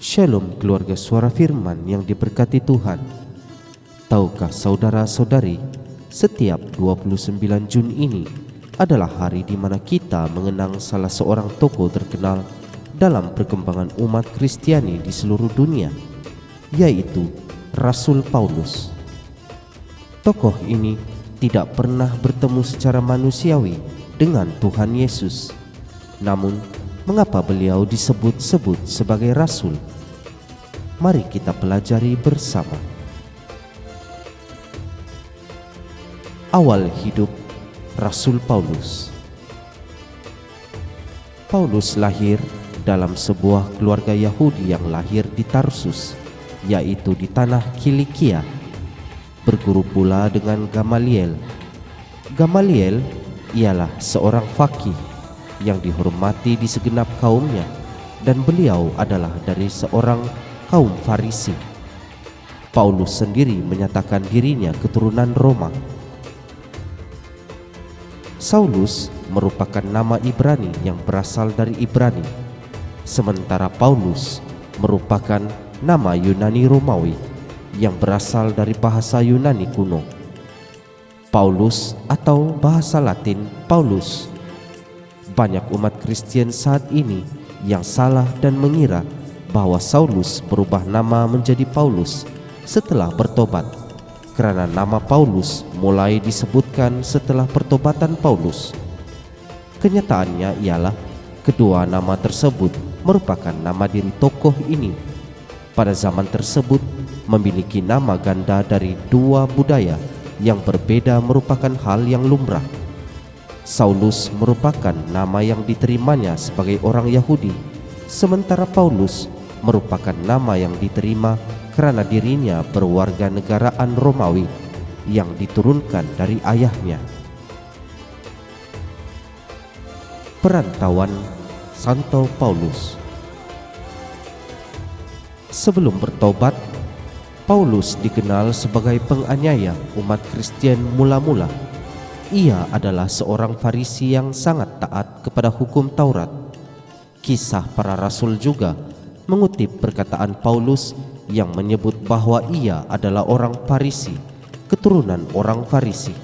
Shalom keluarga Suara Firman yang diberkati Tuhan. Tahukah saudara-saudari, setiap 29 Jun ini adalah hari di mana kita mengenang salah seorang tokoh terkenal dalam perkembangan umat Kristiani di seluruh dunia, yaitu Rasul Paulus. Tokoh ini tidak pernah bertemu secara manusiawi dengan Tuhan Yesus. Namun, mengapa beliau disebut-sebut sebagai rasul? Mari kita pelajari bersama. Awal hidup Rasul Paulus. Paulus lahir dalam sebuah keluarga Yahudi yang lahir di Tarsus, yaitu di tanah Kilikia. Berguru pula dengan Gamaliel. Gamaliel ialah seorang faqih yang dihormati di segenap kaumnya, dan beliau adalah dari seorang kaum Farisi. Paulus sendiri menyatakan dirinya keturunan Roma. Saulus merupakan nama Ibrani yang berasal dari Ibrani, sementara Paulus merupakan nama Yunani Romawi yang berasal dari bahasa Yunani kuno. Paulus atau bahasa Latin Paulus. Banyak umat Kristen saat ini yang salah dan mengira bahwa Saulus berubah nama menjadi Paulus setelah bertobat, karena nama Paulus mulai disebutkan setelah pertobatan Paulus. Kenyataannya ialah kedua nama tersebut merupakan nama diri tokoh ini. Pada zaman tersebut memiliki nama ganda dari dua budaya yang berbeda merupakan hal yang lumrah. Saulus merupakan nama yang diterimanya sebagai orang Yahudi, sementara Paulus merupakan nama yang diterima karena dirinya berwarga negaraan Romawi yang diturunkan dari ayahnya. Perantauan Santo Paulus. Sebelum bertobat, Paulus dikenal sebagai penganiaya umat Kristen mula-mula. Ia adalah seorang Farisi yang sangat taat kepada hukum Taurat. Kisah Para Rasul juga mengutip perkataan Paulus yang menyebut bahwa ia adalah orang Farisi, keturunan orang Farisi.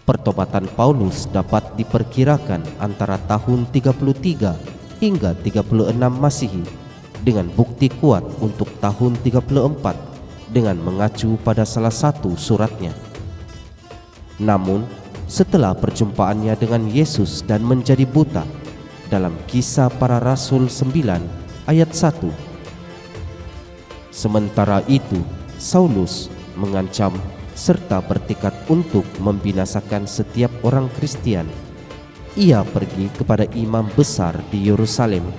Pertobatan Paulus dapat diperkirakan antara tahun 33 hingga 36 Masehi, dengan bukti kuat untuk tahun 34 dengan mengacu pada salah satu suratnya. Namun, setelah perjumpaannya dengan Yesus dan menjadi buta dalam Kisah Para Rasul 9 ayat 1. Sementara itu, Saulus mengancam serta bertekad untuk membinasakan setiap orang Kristen. Ia pergi kepada imam besar di Yerusalem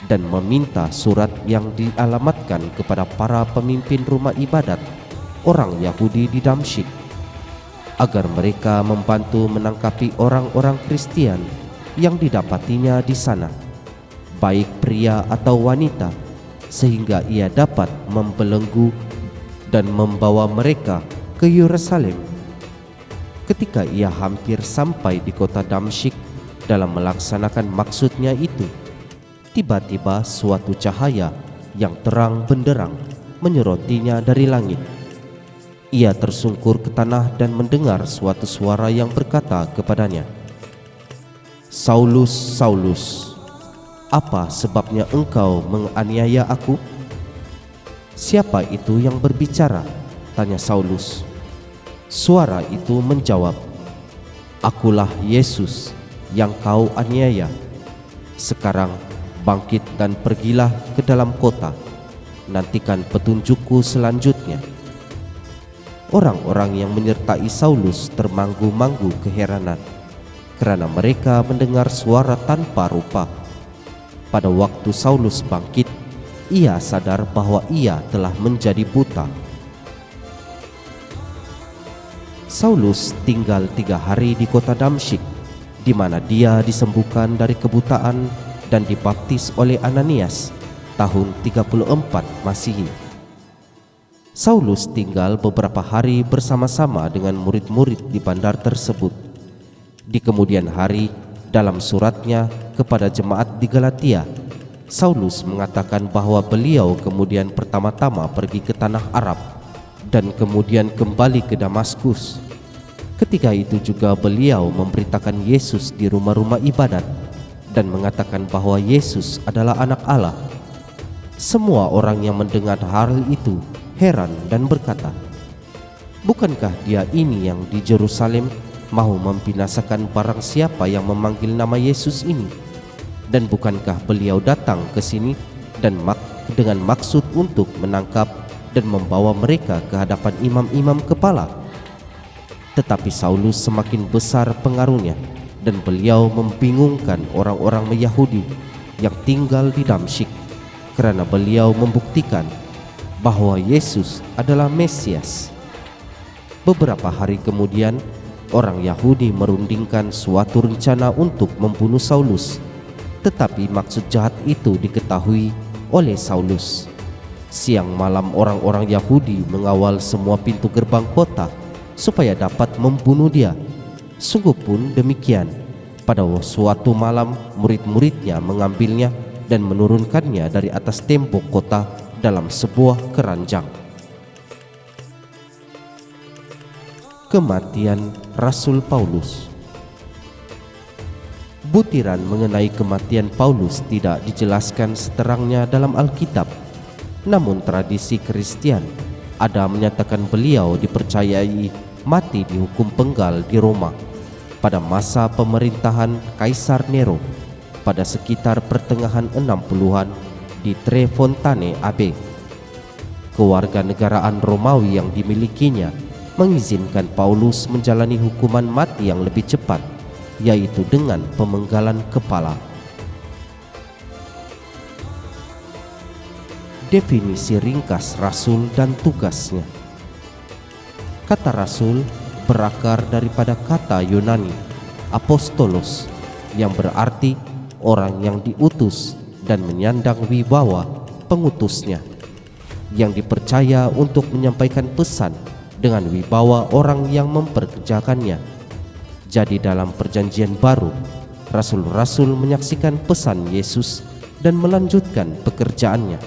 dan meminta surat yang dialamatkan kepada para pemimpin rumah ibadat orang Yahudi di Damsyik, agar mereka membantu menangkapi orang-orang Kristen yang didapatinya di sana, baik pria atau wanita, sehingga ia dapat membelenggu dan membawa mereka ke Yerusalem. Ketika ia hampir sampai di kota Damsyik dalam melaksanakan maksudnya itu, tiba-tiba suatu cahaya yang terang benderang menyerotinya dari langit. Ia tersungkur ke tanah dan mendengar suatu suara yang berkata kepadanya, "Saulus, Saulus, apa sebabnya engkau menganiaya aku?" "Siapa itu yang berbicara?" tanya Saulus. Suara itu menjawab, "Akulah Yesus yang kau aniaya. Sekarang bangkit dan pergilah ke dalam kota. Nantikan petunjukku selanjutnya." Orang-orang yang menyertai Saulus termanggu-manggu keheranan, karena mereka mendengar suara tanpa rupa. Pada waktu Saulus bangkit, ia sadar bahwa ia telah menjadi buta. Saulus tinggal 3 hari di kota Damsyik, di mana dia disembuhkan dari kebutaan dan dibaptis oleh Ananias tahun 34 Masehi. Saulus tinggal beberapa hari bersama-sama dengan murid-murid di bandar tersebut. Di kemudian hari, dalam suratnya kepada jemaat di Galatia, Saulus mengatakan bahwa beliau kemudian pertama-tama pergi ke tanah Arab dan kemudian kembali ke Damaskus. Ketika itu juga beliau memberitakan Yesus di rumah-rumah ibadat dan mengatakan bahwa Yesus adalah anak Allah. Semua orang yang mendengar hal itu heran dan berkata, "Bukankah dia ini yang di Yerusalem mau membinasakan barang siapa yang memanggil nama Yesus ini? Dan bukankah beliau datang ke sini dan dengan maksud untuk menangkap dan membawa mereka ke hadapan imam-imam kepala?" Tetapi Saulus semakin besar pengaruhnya dan beliau membingungkan orang-orang Yahudi yang tinggal di Damsyik, karena beliau membuktikan bahwa Yesus adalah Mesias. Beberapa hari kemudian, orang Yahudi merundingkan suatu rencana untuk membunuh Saulus, tetapi maksud jahat itu diketahui oleh Saulus. Siang malam orang-orang Yahudi mengawal semua pintu gerbang kota supaya dapat membunuh dia. Sungguh pun demikian, pada suatu malam murid-muridnya mengambilnya dan menurunkannya dari atas tembok kota dalam sebuah keranjang. Kematian Rasul Paulus. Butiran mengenai kematian Paulus tidak dijelaskan seterangnya dalam Alkitab. Namun tradisi Kristen ada menyatakan beliau dipercayai mati dihukum penggal di Roma pada masa pemerintahan Kaisar Nero pada sekitar pertengahan 60-an di Tre Fontane Abbey. Kewarganegaraan Romawi yang dimilikinya mengizinkan Paulus menjalani hukuman mati yang lebih cepat, yaitu dengan pemenggalan kepala. Definisi ringkas rasul dan tugasnya. Kata rasul berakar daripada kata Yunani apostolos, yang berarti orang yang diutus dan menyandang wibawa pengutusnya, yang dipercaya untuk menyampaikan pesan dengan wibawa orang yang memperkerjakannya. Jadi dalam perjanjian baru, rasul-rasul menyaksikan pesan Yesus dan melanjutkan pekerjaannya.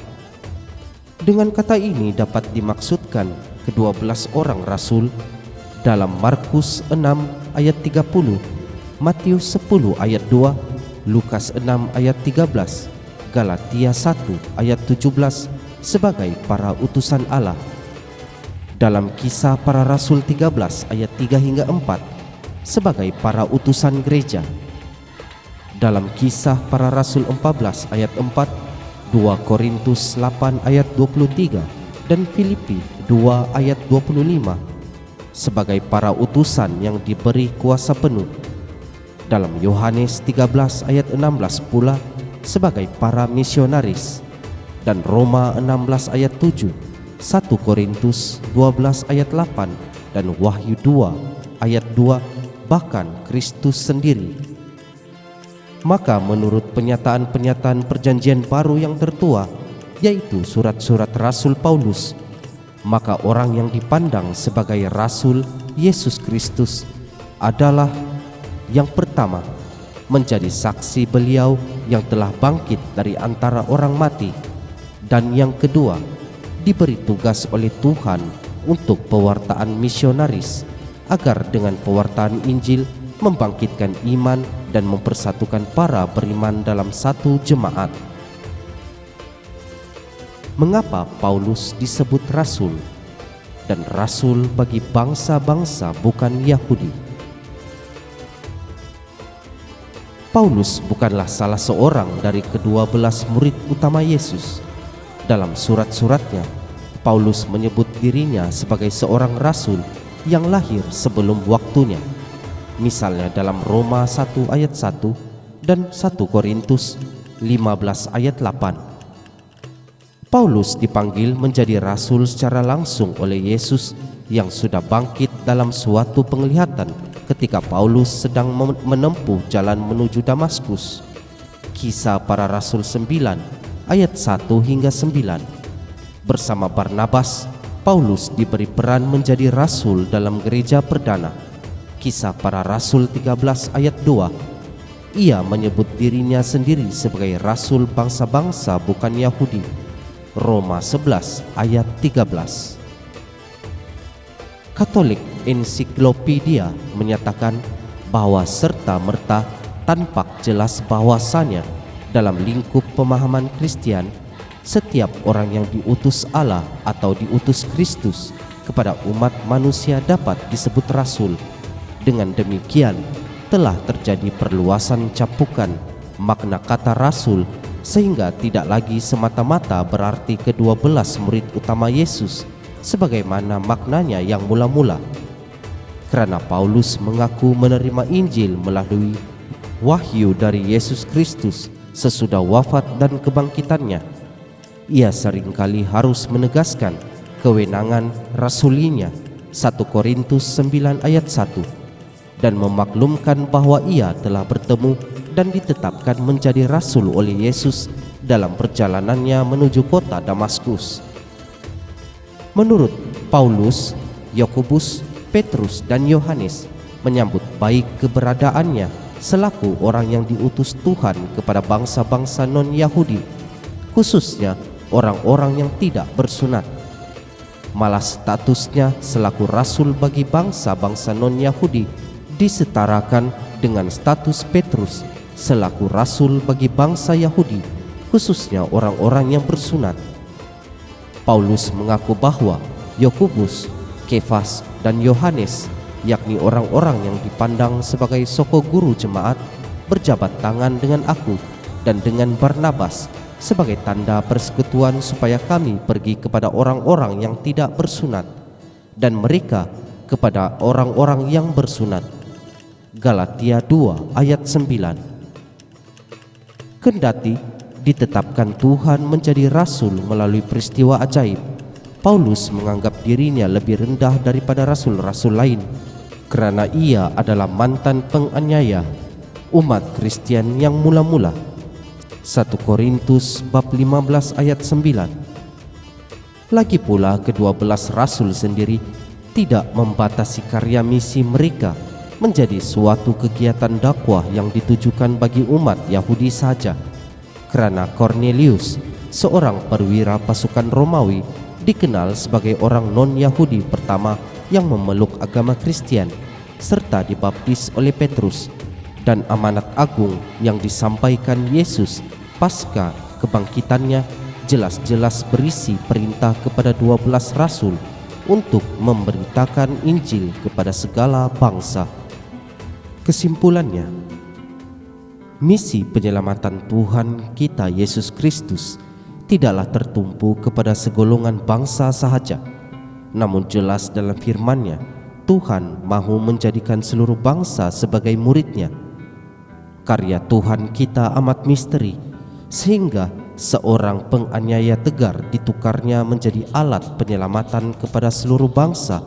Dengan kata ini dapat dimaksudkan ke-12 orang rasul dalam Markus 6 ayat 30, Matius 10 ayat 2, Lukas 6 ayat 13, Galatia 1 ayat 17 sebagai para utusan Allah. Dalam Kisah Para Rasul 13 ayat 3 hingga 4 sebagai para utusan gereja. Dalam Kisah Para Rasul 14 ayat 4, 2 Korintus 8 ayat 23 dan Filipi 2 ayat 25 sebagai para utusan yang diberi kuasa penuh. Dalam Yohanes 13 ayat 16 pula sebagai para misionaris, dan Roma 16 ayat 7, 1 Korintus 12 ayat 8 dan Wahyu 2 ayat 2, bahkan Kristus sendiri. Maka menurut penyataan-penyataan perjanjian baru yang tertua, yaitu surat-surat Rasul Paulus, maka orang yang dipandang sebagai Rasul Yesus Kristus adalah yang pertama, menjadi saksi beliau yang telah bangkit dari antara orang mati, dan yang kedua, diberi tugas oleh Tuhan untuk pewartaan misionaris, agar dengan pewartaan Injil membangkitkan iman dan mempersatukan para beriman dalam satu jemaat. Mengapa Paulus disebut rasul, dan rasul bagi bangsa-bangsa bukan Yahudi? Paulus bukanlah salah seorang dari ke-12 murid utama Yesus. Dalam surat-suratnya, Paulus menyebut dirinya sebagai seorang rasul yang lahir sebelum waktunya. Misalnya dalam Roma 1 ayat 1 dan 1 Korintus 15 ayat 8. Paulus dipanggil menjadi rasul secara langsung oleh Yesus yang sudah bangkit dalam suatu penglihatan ketika Paulus sedang menempuh jalan menuju Damaskus. Kisah Para Rasul 9 ayat 1 hingga 9. Bersama Barnabas, Paulus diberi peran menjadi rasul dalam gereja perdana. Kisah Para Rasul 13 ayat 2. ia menyebut dirinya sendiri sebagai rasul bangsa-bangsa bukan Yahudi. Roma 11 ayat 13. Katolik Ensiklopedia menyatakan bahwa serta-merta tampak jelas bahwasanya dalam lingkup pemahaman Kristen, setiap orang yang diutus Allah atau diutus Kristus kepada umat manusia dapat disebut rasul. Dengan demikian, telah terjadi perluasan capukan makna kata rasul, sehingga tidak lagi semata-mata berarti ke-12 murid utama Yesus sebagaimana maknanya yang mula-mula. Karena Paulus mengaku menerima Injil melalui wahyu dari Yesus Kristus sesudah wafat dan kebangkitannya, ia seringkali harus menegaskan kewenangan rasulinya 1 Korintus 9 ayat 1 dan memaklumkan bahwa ia telah bertemu dan ditetapkan menjadi rasul oleh Yesus dalam perjalanannya menuju kota Damaskus. Menurut Paulus, Yakobus, Petrus, dan Yohanes menyambut baik keberadaannya selaku orang yang diutus Tuhan kepada bangsa-bangsa non-Yahudi, khususnya orang-orang yang tidak bersunat. Malah statusnya selaku rasul bagi bangsa-bangsa non-Yahudi disetarakan dengan status Petrus selaku rasul bagi bangsa Yahudi, khususnya orang-orang yang bersunat. Paulus mengaku bahwa Yakobus, Kefas, dan Yohanes, yakni orang-orang yang dipandang sebagai soko guru jemaat, berjabat tangan dengan aku dan dengan Barnabas sebagai tanda persekutuan supaya kami pergi kepada orang-orang yang tidak bersunat dan mereka kepada orang-orang yang bersunat. Galatia 2 ayat 9. Kendati ditetapkan Tuhan menjadi rasul melalui peristiwa ajaib, Paulus menganggap dirinya lebih rendah daripada rasul-rasul lain karena ia adalah mantan penganiaya umat Kristen yang mula-mula. 1 Korintus bab 15 ayat 9. Lagi pula ke-12 rasul sendiri tidak membatasi karya misi mereka menjadi suatu kegiatan dakwah yang ditujukan bagi umat Yahudi saja, karena Cornelius, seorang perwira pasukan Romawi, dikenal sebagai orang non-Yahudi pertama yang memeluk agama Kristen serta dibaptis oleh Petrus, dan amanat agung yang disampaikan Yesus pasca kebangkitannya jelas-jelas berisi perintah kepada 12 rasul untuk memberitakan Injil kepada segala bangsa. Kesimpulannya, misi penyelamatan Tuhan kita Yesus Kristus tidaklah tertumpu kepada segolongan bangsa sahaja, namun jelas dalam firman-Nya Tuhan mahu menjadikan seluruh bangsa sebagai murid-Nya. Karya Tuhan kita amat misteri, sehingga seorang penganiaya tegar ditukarnya menjadi alat penyelamatan kepada seluruh bangsa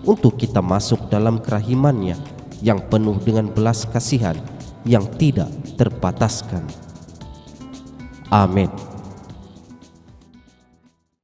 untuk kita masuk dalam kerahiman-Nya yang penuh dengan belas kasihan yang tidak terbataskan. Amin.